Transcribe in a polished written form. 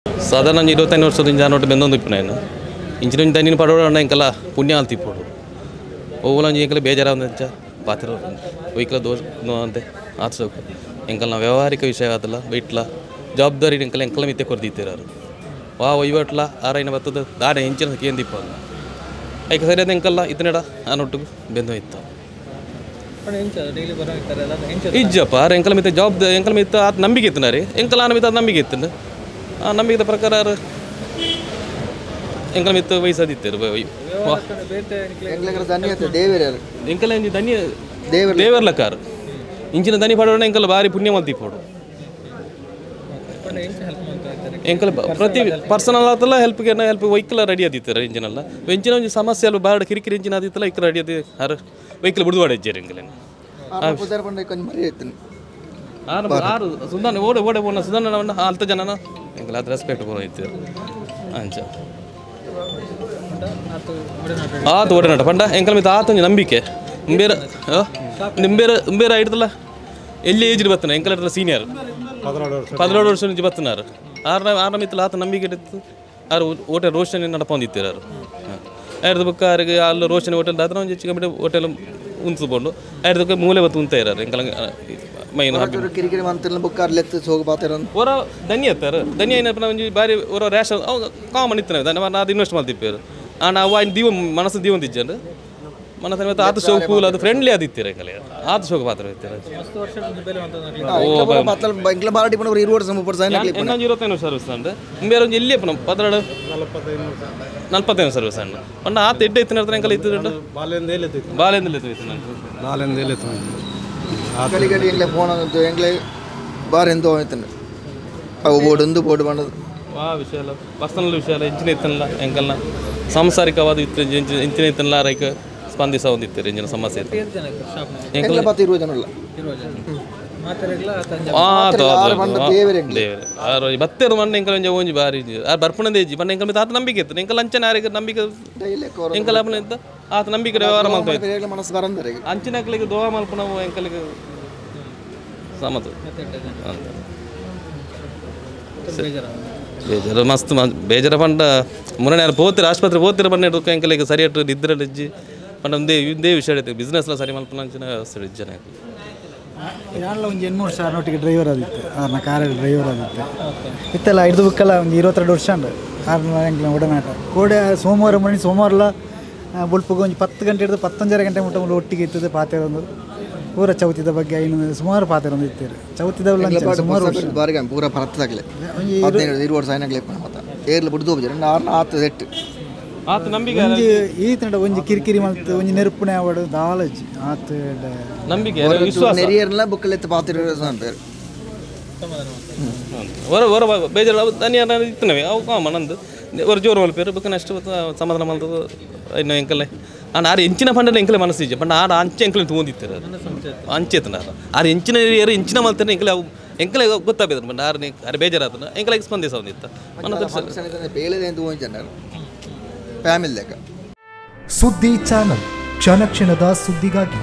ಸಾಧಾರಣ 25 ವರ್ಷದಿಂದ ನೋಟ್ ಬೆಂದೊಂದು ಇಪ್ಪನೇನು ಇಂಚಿನ ದನಿನ ಪಡೋಣ ಇಂಕಲ್ಲ ಪುಣ್ಯ ಅಂತ ಇಪ್ಪೋಡು ಓವಲಂಜಿ ಇಂಕಲ್ಲ ಬೇಜಾರಾವಂತ ಪಾತ್ರ ವೈಕಲ ದೋಷ ಅಂತೆ ಆತ್ಸೋಕ ಇಂಕಲ್ಲ ವ್ಯವಹಾರಿಕ ವಿಷಯ ಆದಲ್ಲ ಬೈಟ್ಲ ಜವಾಬ್ದಾರಿ ಇಂಕಲ್ಲ ಎಂಕಲ ಮಿತ್ತೆ ಕೊರ್ದಿತ್ತೀರಾರು ವಾ ಒಯ್ವಟ್ಲ ಆರೈನ ಬರ್ತದ ದಾಡೆ ಹೆಂಚಿನ ಕೇಂದಿಪ್ಪ ಐಕ ಸರಿಯಾದ ಎಂಕಲ್ಲ ಇತನೆಡ ಆನೊಟ್ಟಿಗೆ ಬೆಂದು ಇತ್ತು ಇಜ್ಜಪ್ಪ ಎಂಕಲ ಮಿತ್ತ ಜವಾಬ್ದಾರಿ ಎಂಕಲ ಮಿತ್ತ ಆತ ನಂಬಿಕೆ ಇತ್ತನ ರೀ ಎಂಕಲ ಆನ ಮಿತ್ತ ಅದು ನಂಬಿಕೆ ಇತ್ತನ ಆ ನಂಬಿಕೆ ಪ್ರಕಾರ ಎಂಕಲ ಮಿತ್ತ ವಯಸ್ಸಾದಿತ್ತರು ಎಂಕಲ ಧನ್ಯ ದೇವರ್ಲಕ್ಕಾರ ಇಂಚಿನ ದನಿ ಪಡೋಣ ಎಂಕಲ ಭಾರಿ ಪುಣ್ಯ ಮಲ್ತಿ ಪೋಡು ಎಂಕಲ ಪ್ರತಿ ಪರ್ಸನಲ್ ಆತಲ್ಲ ಹೆಲ್ಪ್ಗೆ ಹೆಲ್ಪ್ ವೈಕಲ್ ರೆಡಿ ಆದಿತ್ತಾರೆ ಇಂಜಿನಲ್ಲ ಎಂಚಿನ ಒಂದು ಸಮಸ್ಯೆ ಅಲ್ಲ ಬಾರಡ ಕಿರಿಕಿರಿ ಇಂಜಿನ ಆದಿತ್ತಲ್ಲ ಇಕ್ಕ ರೆಡಿ ಆದಿ ಯಾರು ವೈಕಲ್ ಬಿಡುವಾಡ ಇಜ್ಜೇರಿ ಎಂಕಲ ಆರು ಸುಧಾನ ಓಡೆ ಓಡೆ ಬೋನ ಸುಧಾನ ಅಲ್ತ ಜನನ ಎಂಕಲ ಅದು ರೆಸ್ಪೆಕ್ಟ್ ಬೋನ ಇತ್ತು ಅಂಚ ಆತು ಒಡನಾಟ ಪಂಡ ಎಂಕಲ ಮಿತ್ತ ಆತಂಜ ನಂಬಿಕೆ ಬೇರೆ ಬೇರೆ ಹಿಡ್ದಲ್ಲ ಎಲ್ಲಿ ಏಜ್ ಬರ್ತಾನೆ ಎಂಕಲ ಸೀನಿಯರ್ 16 ವರ್ಷ నుంచి ಬರ್ತನಾರು ಆರ ಮಿತ್ತಲ ಆತ ನಂಬಿಕೆ ಇತ್ತು ಆರು ಹೋಟೆಲ್ ರೋಷನ್ ನಡಪೊಂದಿತ್ತೀರಾರು ಐದು ಬುಕ್ಕ ಅವರಿಗೆ ಅಲ್ಲಿ ರೋಷನ್ ಹೋಟೆಲ್ ಆದ್ರೆ ಒಂದು ಹೆಚ್ಚು ಕಮ್ಮಿ ಹೋಟೆಲ್ ಉಂತ್ಕೊಂಡು ಐದಕ್ಕೆ ಮೂಲೆ ಬತ್ತು ಉಂತ ಇರಾರು ಎಂಕಲ ಮೈನ್ ಕಿರಿಕಿರಿ ಮಂತ್ರ ಬುಕ್ಕ ಅರ್ಲೆತ್ತು ಸೋಗ ಪಾತಿರ ಹೊರ ಧನ್ಯ ಇರ್ತಾರೆ ಧನ್ಯ ಏನಪ್ಪ ಒಂಜಿ ಬಾರಿ ಹೊರ ರ್ಯಾಶ್ ಕಾಮನ್ ಇತ್ತು ಅದು ಇನ್ವೆಸ್ಟ್ ಮಾಡ್ತಿಪ್ಪೇರು ನಾವು ఆయన ದೀವ ಮನಸ್ಸು ದೀವಂತ ಇಜ್ಜಂಡು ಮನಸ್ಸು ಇವತ್ತು ಆತ ಶೋಕ್ ಕೂಲ್ ಅದು ಫ್ರೆಂಡ್ಲಿ ಆದಿತ್ತೀರ ಕಲೆ ಆತ ಶೋಕ ಪಾತ್ರ ಇರ್ತೀರ ಇನ್ನೊಂದು 25 ಸರ್ವಿಸ್ ಅಂಡು ಬೇರೆ ಒಂದು ಎಲ್ಲಿ ಅಪ್ಪ 45 ಸರ್ವಿಸ್ ಅಂಡು ಪಂಡ ಆತ ಎಡ್ಡೆ ಇತ್ತು ಹೇಳ್ತಾರೆ ಎಂಕಲ್ ಇತ್ತು ಬಾಲೆಂದಲೇ ಫೋನ್ ಎಂಗ್ಲೇ ಬಾರ್ ಎಂತೋ ಆಯ್ತಾನೆ ಅವು ಬೋರ್ಡ್ ಬೋರ್ಡ್ ಬಂದದು ಆ ವಿಷಯ ಅಲ್ಲ ಪರ್ಸನಲ್ ವಿಷಯ ಅಲ್ಲ ಇಂಚಿನ ಇತ್ತಲ್ಲ ಎಂಕಲ್ನ ಸಾಂಸಾರಿಕವಾದ ಇತ್ತು ಇಂಚಿನ ಇತ್ತಲ್ಲ ರೈಕ ಸ್ಪಂದಿಸ ಹೊಂದಿತ್ತು ಇಂಜಿನ ಸಮಸ್ಯೆ ಬತ್ತೇರು ಮಣ್ಣ ಎಂಕಲ್ ಒಂಜಿ ಒಂಜಿ ಬಾರಿ ಬರ್ಪಣದೇ ಇಜ್ಜಿ ಮಣ್ಣ ಎಂಕಲ್ ಆತ ನಂಬಿಕೆ ಇತ್ತು ಎಂಕಲ್ ಅಂಚನೆ ಯಾರಿಗೆ ನಂಬಿಕೆ ಎಂಕಲ್ ಅಪ್ಪನ ಇತ್ತು ಆತ ನಂಬಿಕೆ ವ್ಯವಹಾರ ಮಾಡ್ತಾ ಅಂಚಿನ ಅಕ್ಕಲಿಗೆ ದೋಹ ಮಲ್ಪನ ಎಂಕಲಿಗೆ ಸಮತ ಅಂತ ಬೇಜಾರು ಮಸ್ತ್ ಬೇಜಾರ ಪಂಡ ಮುರಣ ಯಾರು ಪೋತಿರ ಆಸ್ಪತ್ರೆ ಪೋತಿರ ಬಣ್ಣ ಎಂಕಲಿಗೆ ಸರಿಯಾಗಿ ನಿದ್ರೆ ಇಜ್ಜಿ ಪಂಡ ಒಂದೇ ವಿಷಯ ಹೇಳ್ತೀವಿ ಬಿಸ್ನೆಸ್ಲ ಸರಿ ಮಲ್ಪನ ಅಂಚಿನ ವ್ಯವಸ್ಥೆ ಇಜ್ಜನ ಯಾರಲ್ಲ ಒಂದು 8 ಸಾವಿರ ನೋಟಿಗೆ ಡ್ರೈವರ್ ಆದಿತ್ತು ಆರ್ನ ಕಾರಲ್ಲಿ ಡ್ರೈವರ್ ಆದಿತ್ತು ಇತ್ತಲ್ಲ ಹಿಡಿದು ಬುಕ್ಕಲ್ಲ ಒಂದು 22 ವರ್ಷ ಉಂಡು ಆರ್ನ ಎಂಕ್ಲ ಒಡನಾಟ ಕೋಡೆ ಸೋಮವಾರ ಬುಲ್ಪಗೆ ಒಂದು 10 ಗಂಟೆ ಹಿಡಿದು 11:30 ಗಂಟೆ ಮುಟ್ಟ ಒಟ್ಟಿಗೆ ಇರ್ತದೆ ಪಾತ್ರೆ ಒಂದು ಪೂರ ಚೌತಿದ ಬಗ್ಗೆ ಸುಮಾರು ಪಾತ್ರೆ ಒಂದು ಇರ್ತೀರಿ ಚೌತಿದ ಸುಮಾರು ಪೂರ ಪರತ್ತಾಗಲಿ 15 ವರ್ಷ ಏರ್ಲು ಬಿಡ್ದು ಆತ ಸೆಟ್ ಆತ ನಂಬಿಕೆ ಈತನ ಒಂಜಿ ಕಿರಿಕಿರಿ ಮಲ್ತು ಒಂಜಿ ನೆರುಪುಣೆ ಅವಡು ದಾಲಜಿ ಆತ ನಂಬಿಕೆ ವಿಶ್ವಾಸ ನೆರಿಯರ್ಲ ಬುಕ್ಕಲೆತ್ತು ಪಾತ್ರೆ ಪೇರು ಹೊರ ಹೊರ ಬೇಜಾರು ದನಿಯ ಇತ್ತನವೆ ಅವು ಕಾಮನ್ ಅಂದು ಹೊರ ಜೋರು ಮಲ್ಪೇರು ಬುಕ್ಕನ ಅಷ್ಟು ಸಮಾಧಾನ ಮಲ್ತದು ಇನ್ನು ಎಂಕಲೆ ಆರು ಎಂಚಿನ ಪಂಡ ಎಂಕಲೆ ಮನಸ್ಸು ಇಜ್ಜ ಪಂಡ ಆರು ಅಂಚೆ ಎಂಕಲೆ ತೊಗೊಂಡಿತ್ತಾರೆ ಅಂಚೆತನ ಆರು ಎಂಚಿನ ಏರು ಎಂಚಿನ ಮಲ್ತಾನೆ ಎಂಕಲೆ ಅವು ಎಂಕಲೆ ಗೊತ್ತಾಗ್ಬೇಕು ಪಂಡ ಆರು ಬೇಜಾರಾತನ ಎಂಕಲೆಗೆ ಸ್ಪಂದಿಸ ಹೊಂದಿತ್ತ ಫ್ಯಾಮಿಲಿ ಲೆಕ್ಕ ಸುದ್ದಿ ಚಾನಲ್ ಕ್ಷಣ ಕ್ಷಣದ ಸುದ್ದಿಗಾಗಿ